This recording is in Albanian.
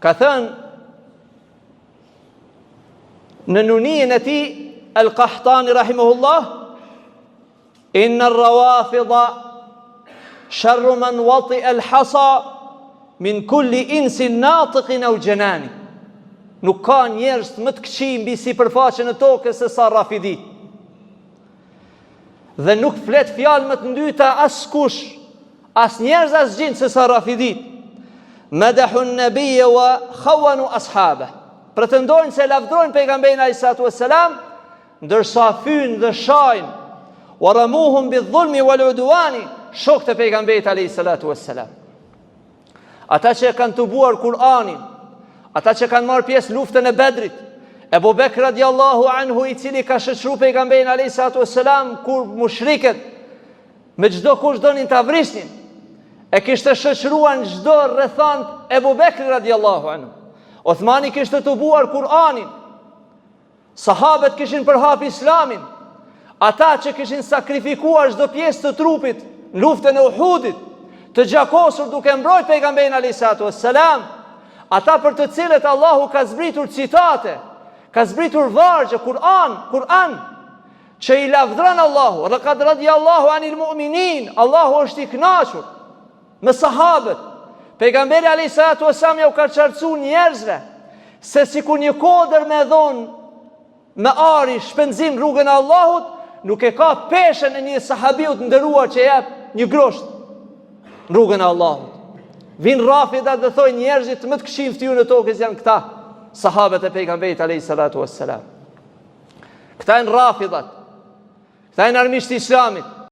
Ka thënë në nunien e tij Al-Qahtani rahimahullah, inna ar-rawafida sharru man wati al-hasa min kulli insin natiqin aw janani. Nuk ka njerëz më të këqij mbi sipërfaqen e tokës se sa rafidit. Dhe nuk flet fjalë më të ndyta as kush, as njerëz as gjin se sa rafidit. Madahu an-nabiyya wa khawanu ashabah. Pretendojnë se lavdrojnë pejgamberin alayhis salatu wassalam, ndërsa fynë dhe shajnë wa ramuhum bidh-dhulmi wal-udwani, shokët e pejgamberit alayhis salatu wassalam. Ata që kanë tubuar Kur'anin, ata që kanë marrë pjesë luftën e Bedrit, Ebu Bekr radiallahu anhu, i cili ka shoqëruar pejgamberin alayhis salatu wassalam kur mushrikët me çdo kush donin ta vrisnin, e kishte shoqëruar në çdo rrethant Ebu Bekr radiallahu anhu. Uthmani kishte tubuar Kur'anin, sahabët kishin përhap Islamin, ata që kishin sakrifikuar çdo pjesë të trupit në luftën e Uhudit, të gjakosur duke mbrojtur pejgamberin alayhis salatu wassalam, ata për të cilët Allahu ka zbritur citate, ka zbritur vargje, Kur'an, që i lavdron Allahu, laqad radiyallahu anil mu'minin, Allahu është i kënaqur me sahabët. Pejgamberi alayhis salatu wassalam ja u ka çarçuar njerëzve se sikur një kodër me dhon me ari shpenzim rrugën e Allahut, nuk e ka peshën e një sahabiu të nderuar që jep një grosht rrugën e Allahut. Vin rafidat dhe thoi njerëzit më të këqij ftyrë në tokës janë këta, sahabët e pejgamberit alayhis salatu wassalam. Këta janë rafidat, këta janë armiqtë e Islamit.